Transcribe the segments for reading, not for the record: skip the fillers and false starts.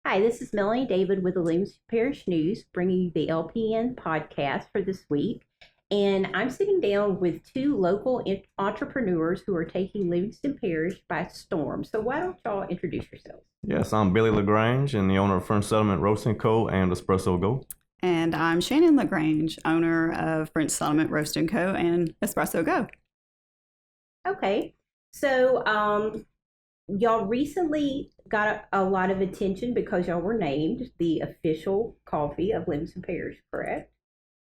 Hi, this is Melanie David with the Livingston Parish News, bringing you the LPN podcast for this week. And I'm sitting down with two local entrepreneurs who are taking Livingston Parish by storm. So why don't y'all introduce yourselves? Yes, I'm Billy LaGrange and the owner of French Settlement Roasting Co. and Expresso Geaux. And I'm Shannon LaGrange, owner of French Settlement Roasting Co. and Espresso Go. Okay, so y'all recently got a lot of attention because y'all were named the official coffee of Livingston Parish, correct?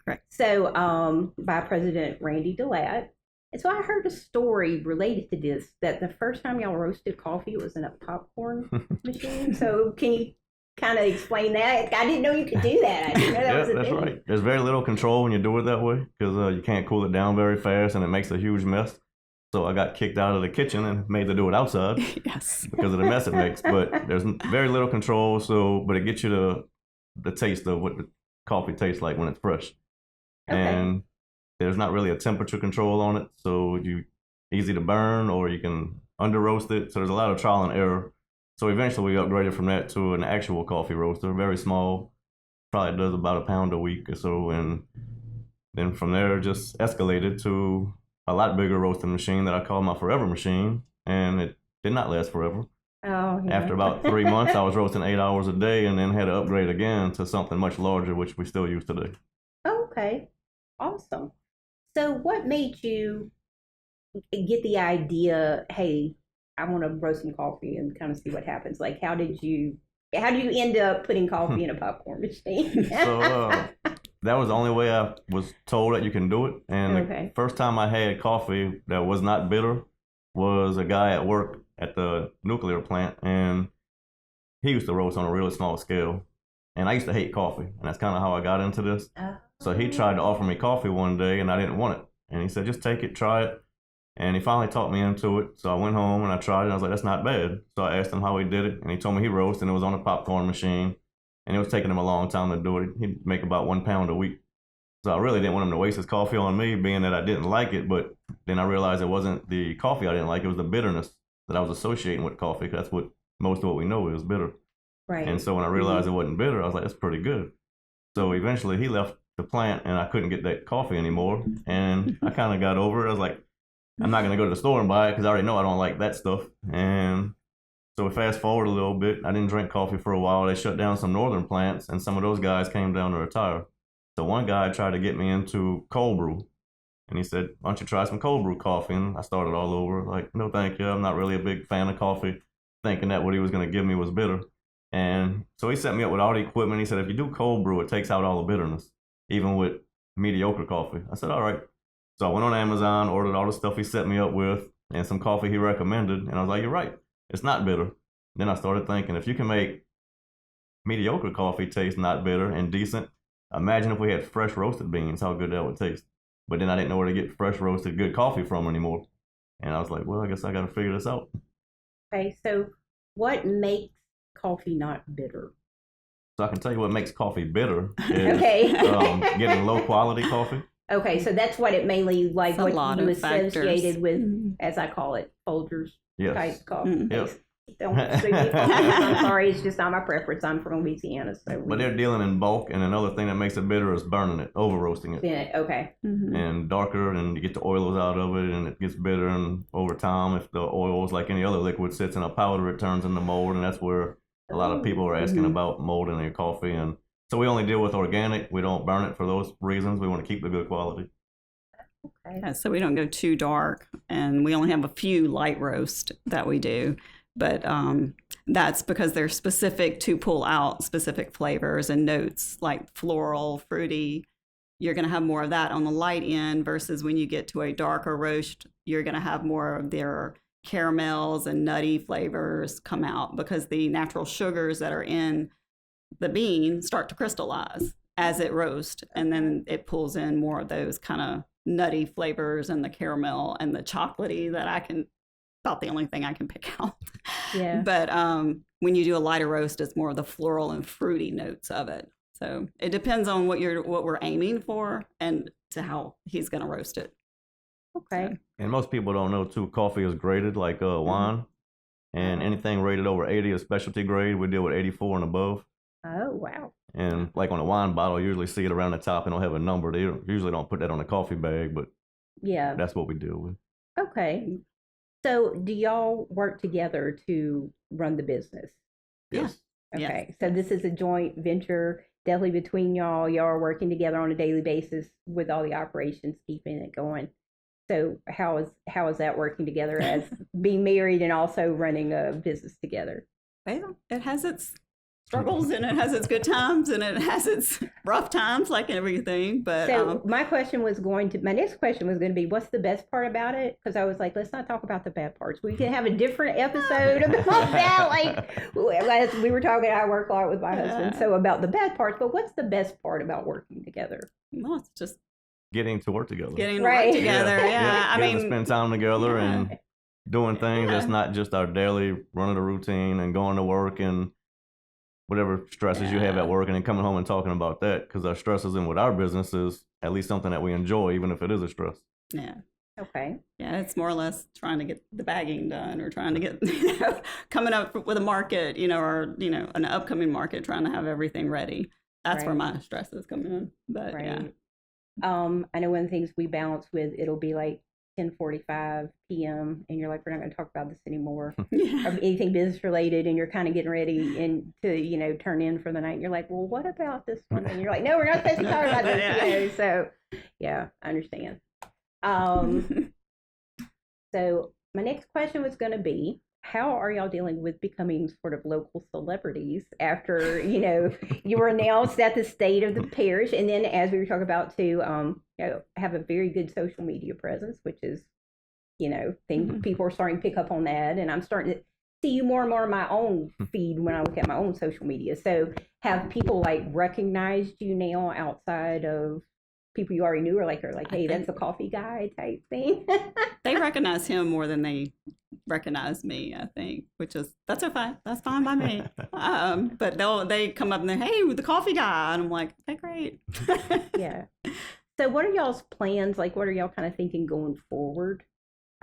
Correct. So, by President Randy DeLatte. And so I heard a story related to this, that the first time y'all roasted coffee was in a popcorn machine. So can you kind of explain that? I didn't know you could do that. I didn't know that was a that's thing. right. There's very little control when you do it that way because you can't cool it down very fast and it makes a huge mess. So I got kicked out of the kitchen and made to do it outside. Yes. Because of the mess it makes. But there's very little control, but it gets you the taste of what the coffee tastes like when it's fresh. Okay. And there's not really a temperature control on it, so you easy to burn or you can under roast it. So there's a lot of trial and error. So eventually we upgraded from that to an actual coffee roaster, very small, probably does about a pound a week or so, and then from there just escalated to a lot bigger roasting machine that I call my forever machine, and it did not last forever. Oh, yeah. After about 3 months, I was roasting 8 hours a day, and then had to upgrade again to something much larger, which we still use today. Oh, okay. Awesome. So what made you get the idea, hey, I want to roast some coffee and kind of see what happens? Like, how did you end up putting coffee in a popcorn machine? So that was the only way I was told that you can do it. And Okay. the first time I had coffee that was not bitter was a guy at work at the nuclear plant, and he used to roast on a really small scale. And I used to hate coffee, and that's kind of how I got into this. So he tried to offer me coffee one day, and I didn't want it. And he said, just take it, try it. And he finally talked me into it. So I went home and I tried it, and I was like, that's not bad. So I asked him how he did it, and he told me he roasted, and it was on a popcorn machine. And it was taking him a long time to do it. He'd make about 1 pound a week. So I really didn't want him to waste his coffee on me, being that I didn't like it. But then I realized it wasn't the coffee I didn't like, it was the bitterness that I was associating with coffee. 'Cause that's what most of what we know is bitter. Right. And so when I realized it wasn't bitter, I was like, that's pretty good. So eventually he left the plant and I couldn't get that coffee anymore. And I kind of got over it. I was like, I'm not going to go to the store and buy it because I already know I don't like that stuff. And so we fast forward a little bit. I didn't drink coffee for a while. They shut down some northern plants and some of those guys came down to retire. So one guy tried to get me into cold brew. And he said, why don't you try some cold brew coffee? And I started all over like, no, thank you. I'm not really a big fan of coffee, thinking that what he was going to give me was bitter. And so he set me up with all the equipment. He said, if you do cold brew, it takes out all the bitterness, even with mediocre coffee. I said, all right. So I went on Amazon, ordered all the stuff he set me up with and some coffee he recommended. And I was like, you're right. It's not bitter. Then I started thinking, if you can make mediocre coffee taste not bitter and decent, imagine if we had fresh roasted beans, how good that would taste. But then I didn't know where to get fresh roasted good coffee from anymore. And I was like, well, I guess I got to figure this out. Okay, so what makes coffee not bitter? So I can tell you what makes coffee bitter is Okay. getting low quality coffee. Okay, so that's what it mainly, like It's a what lot you of factors. associated with, as I call it, Folgers Yes. type coffee. Mm. Yep. Don't sue me for this. I'm sorry, it's just not my preference. I'm from Louisiana, so But they're dealing in bulk, and another thing that makes it bitter is burning it, over roasting it. yeah, okay. Mhm. And darker, and you get the oils out of it, and it gets bitter. And over time, if the oils, like any other liquid, sits in a powder, it turns into mold, and that's where a lot of people are asking Mhm. about mold in their coffee. And so we only deal with organic. We don't burn it for those reasons. We want to keep the good quality. Okay. Yeah, so we don't go too dark, and we only have a few light roast that we do. But that's because they're specific to pull out specific flavors and notes like floral, fruity. You're going to have more of that on the light end versus when you get to a darker roast, you're going to have more of their caramels and nutty flavors come out because the natural sugars that are in the bean start to crystallize as it roasts. And then it pulls in more of those kind of nutty flavors and the caramel and the chocolatey that about the only thing I can pick out. Yeah. But when you do a lighter roast, it's more of the floral and fruity notes of it. So it depends on what we're aiming for and to how he's going to roast it. Okay. And most people don't know too. Coffee is graded like wine. And anything rated over 80 is specialty grade. We deal with 84 and above. Oh, wow. And like on a wine bottle, you usually see it around the top and don't have a number. They usually don't put that on a coffee bag, but Yeah. that's what we deal with. Okay. So do y'all work together to run the business? Yes. Okay. Yes. So this is a joint venture definitely between y'all. Y'all are working together on a daily basis with all the operations, keeping it going. So how is that working together as being married and also running a business together? Well, it has its struggles and it has its good times and it has its rough times, like everything. But so my next question was going to be, what's the best part about it? Because I was like, let's not talk about the bad parts. We can have a different episode about that. Like as we were talking, I work a lot with my husband, so about the bad parts. But what's the best part about working together? well, it's just Getting to work together. getting to Right. work together. Yeah, I Getting mean, to spend time together and doing things that's Yeah. not just our daily run of the routine and going to work and whatever stresses you have Yeah. at work and then coming home and talking about that, because our stresses in with our business is at least something that we enjoy, even if it is a stress. yeah. Okay. Yeah, it's more or less trying to get the bagging done or trying to get, coming up with a market, or, an upcoming market, trying to have everything ready. That's where Right. my stress is coming in. But yeah. Right. I know one of the things we balance with, it'll be like 10:45 p.m. and you're like, we're not going to talk about this anymore, or Yeah. anything business related, and you're kind of getting ready and to turn in for the night. And you're like, well, what about this one? And you're like, no, we're not supposed to talk about this. So yeah, I understand. So my next question was going to be, how are y'all dealing with becoming sort of local celebrities after, you were announced at the state of the parish, and then as we were talking about too, have a very good social media presence, which is, people are starting to pick up on that, and I'm starting to see you more and more on my own feed when I look at my own social media. So have people like recognized you now outside of people you already knew, or like, hey, that's the coffee guy type thing? They recognize him more than they recognize me, I think, that's okay. That's fine by me. But they come up and they're, hey, the coffee guy. And I'm like, okay, great. Yeah. So what are y'all's plans? Like, what are y'all kind of thinking going forward?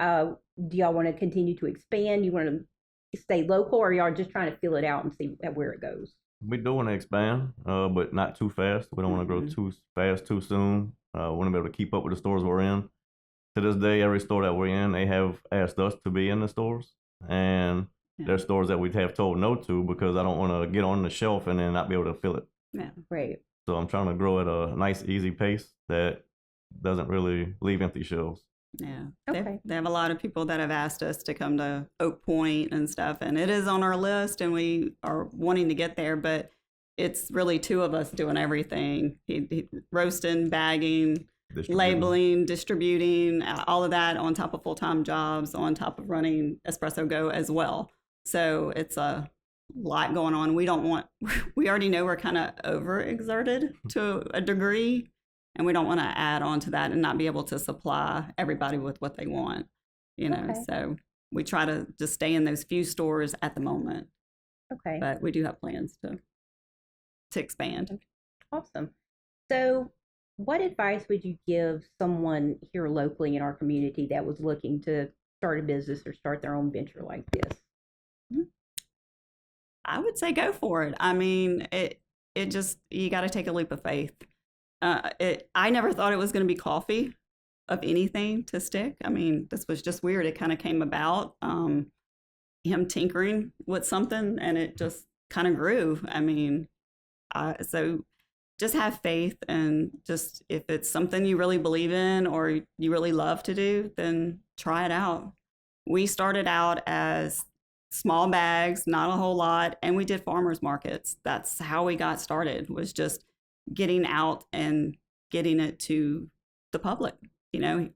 Do y'all want to continue to expand? You want to stay local, or y'all just trying to feel it out and see where it goes? We do want to expand, but not too fast. We don't want to grow too fast, too soon. We want to be able to keep up with the stores we're in. To this day, every store that we're in, they have asked us to be in the stores. And there's stores that we have told no to because I don't want to get on the shelf and then not be able to fill it. Yeah. Right. So I'm trying to grow at a nice, easy pace that doesn't really leave empty shelves. Yeah. Okay. They have a lot of people that have asked us to come to Oak Point and stuff, and it is on our list, and we are wanting to get there, but it's really two of us doing everything. Roasting, bagging, labeling, distributing, all of that on top of full-time jobs, on top of running Expresso Go as well. So it's a lot going on. We already know we're kind of overexerted to a degree, and we don't want to add on to that and not be able to supply everybody with what they want, Okay. So we try to just stay in those few stores at the moment, Okay. but we do have plans to expand. Awesome. So what advice would you give someone here locally in our community that was looking to start a business or start their own venture like this? I would say go for it. I mean, you got to take a leap of faith. I never thought it was going to be coffee of anything to stick. I mean, this was just weird. It kind of came about, him tinkering with something, and it just kind of grew. I mean, so just have faith, and just if it's something you really believe in or you really love to do, then try it out. We started out as small bags, not a whole lot, and we did farmers markets. That's how we got started, was just getting out and getting it to the public.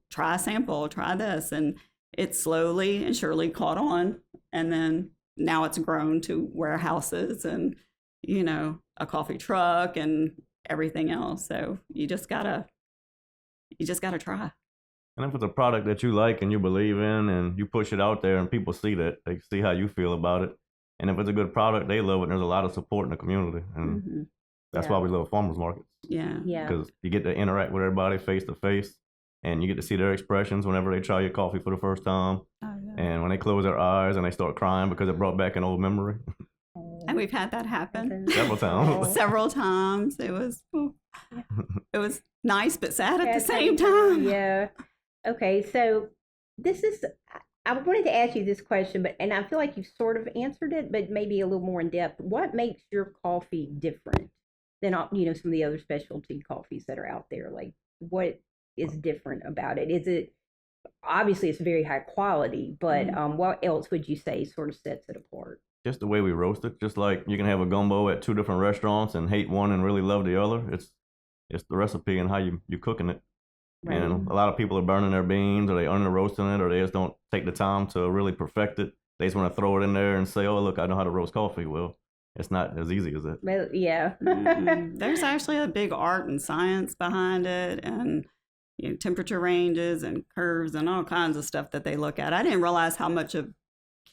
Try a sample, try this, and it slowly and surely caught on, and then now it's grown to warehouses and a coffee truck and everything else. So you just gotta try. And if it's a product that you like and you believe in and you push it out there and people see that, they see how you feel about it. And if it's a good product, they love it. And there's a lot of support in the community. And that's why we love farmers markets. Yeah. Yeah. Because you get to interact with everybody face to face. and you get to see their expressions whenever they try your coffee for the first time. Oh, yeah. And when they close their eyes and they start crying because it brought back an old memory. And we've had that happen Several times. several times. It was nice but sad at the same time. Yeah. Okay, so this is, I wanted to ask you this question, and I feel like you've sort of answered it, but maybe a little more in depth. What makes your coffee different than some of the other specialty coffees that are out there? Like, what is different about it? Is it, obviously it's very high quality, but what else would you say sort of sets it apart? Just the way we roast it. Just like you can have a gumbo at 2 different restaurants and hate one and really love the other. It's the recipe and how you cooking it. Right. And a lot of people are burning their beans, or they under roasting it, or they just don't take the time to really perfect it. They just want to throw it in there and say, "Oh, look, I know how to roast coffee." Well, it's not as easy as that. Well, yeah. There's actually a big art and science behind it, and temperature ranges and curves and all kinds of stuff that they look at. I didn't realize how much of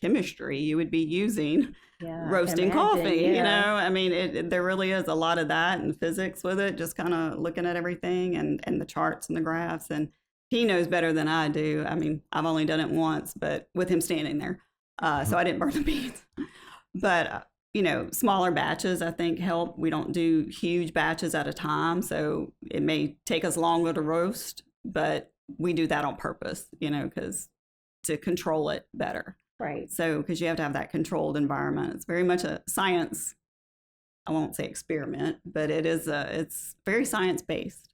chemistry you would be using roasting coffee. Yeah. I mean, there really is a lot of that and physics with it, just kind of looking at everything and the charts and the graphs. And he knows better than I do. I mean, I've only done it once, but with him standing there, so I didn't burn the beans. But smaller batches I think help. We don't do huge batches at a time, so it may take us longer to roast, but we do that on purpose, because to control it better. Right. So, because you have to have that controlled environment. It's very much a science, I won't say experiment, but it's very science-based.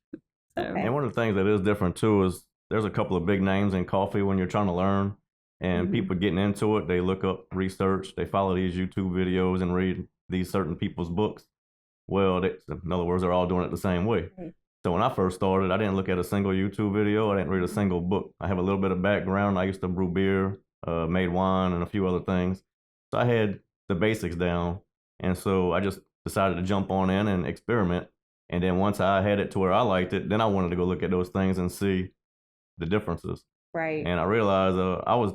So. Okay. And one of the things that is different too is there's a couple of big names in coffee when you're trying to learn, and people getting into it, they look up research, they follow these YouTube videos and read these certain people's books. Well, in other words, they're all doing it the same way. Right. So when I first started, I didn't look at a single YouTube video. I didn't read a single book. I have a little bit of background. I used to brew beer, made wine, and a few other things. So I had the basics down. And so I just decided to jump on in and experiment. And then once I had it to where I liked it, then I wanted to go look at those things and see the differences. Right. And I realized I was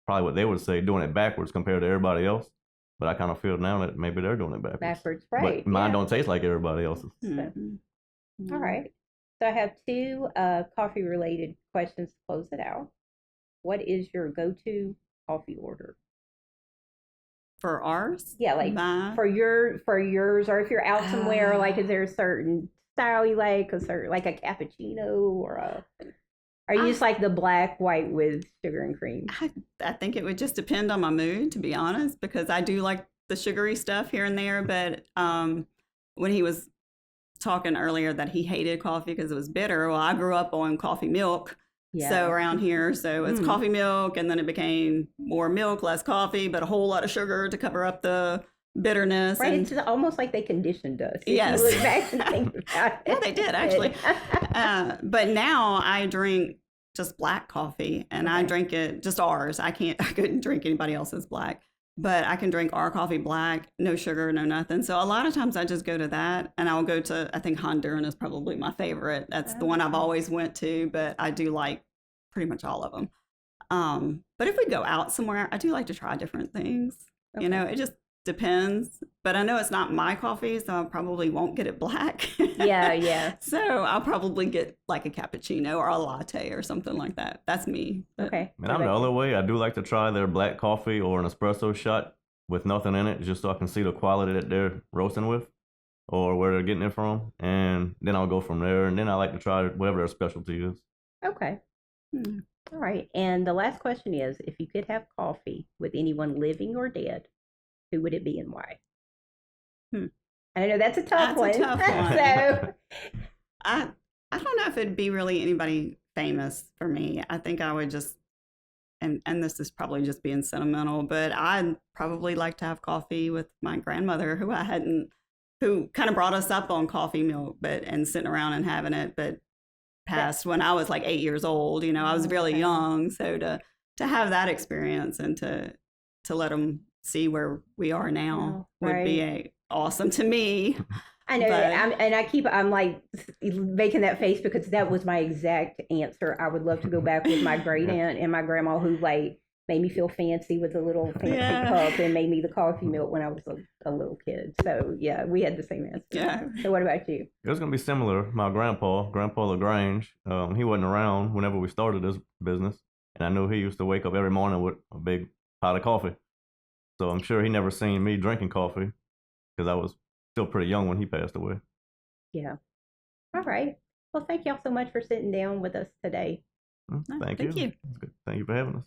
probably what they would say doing it backwards compared to everybody else. But I kind of feel now that maybe they're doing it backwards. Right. But mine don't taste like everybody else's. All right. So I have 2 coffee-related questions to close it out. What is your go-to coffee order? For ours? Yeah, like Mine? for yours, or if you're out somewhere, like is there a certain style you like, like a cappuccino or are you just like the black white with sugar and cream? I think it would just depend on my mood, to be honest, because I do like the sugary stuff here and there. But when he was talking earlier that he hated coffee because it was bitter, well, I grew up on coffee milk. Yeah. So around here, so it's coffee milk, and then it became more milk, less coffee, but a whole lot of sugar to cover up the bitterness. Right, and, it's almost like they conditioned us. Yes. If you look back and think about it. Yeah, they did actually. But now I drink just black coffee, and I drink it just ours. I couldn't drink anybody else's black, but I can drink our coffee black, no sugar, no nothing. So a lot of times I just go to that, and I'll go to, I think Honduran is probably my favorite. That's the one I've always went to, but I do like pretty much all of them. But if we go out somewhere, I do like to try different things. It just depends. But I know it's not my coffee, so I probably won't get it black. Yeah. So I'll probably get like a cappuccino or a latte or something like that. That's me. But, Okay. And I'm the other way. I do like to try their black coffee or an espresso shot with nothing in it, just so I can see the quality that they're roasting with or where they're getting it from. And then I'll go from there. And then I like to try whatever their specialty is. Okay. All right. And the last question is, if you could have coffee with anyone living or dead, who would it be and why? I know that's a tough one. Tough one. So I don't know if it'd be really anybody famous for me. I think I would just, and this is probably just being sentimental, but I'd probably like to have coffee with my grandmother, who kind of brought us up on coffee milk, and sitting around and having it, but passed when I was like 8 years old. I was really young, so to have that experience and to let them see where we are now would be awesome to me. I know, I'm like making that face because that was my exact answer. I would love to go back with my great aunt and my grandma, who like made me feel fancy with a little fancy cup and made me the coffee milk when I was a little kid. So yeah, we had the same answer. Yeah. So what about you? It was gonna be similar. My grandpa LaGrange, he wasn't around whenever we started this business, and I knew he used to wake up every morning with a big pot of coffee. So I'm sure he never seen me drinking coffee because I was still pretty young when he passed away. Yeah. All right. Well, thank y'all so much for sitting down with us today. Thank Thank you. It's good. Thank you for having us.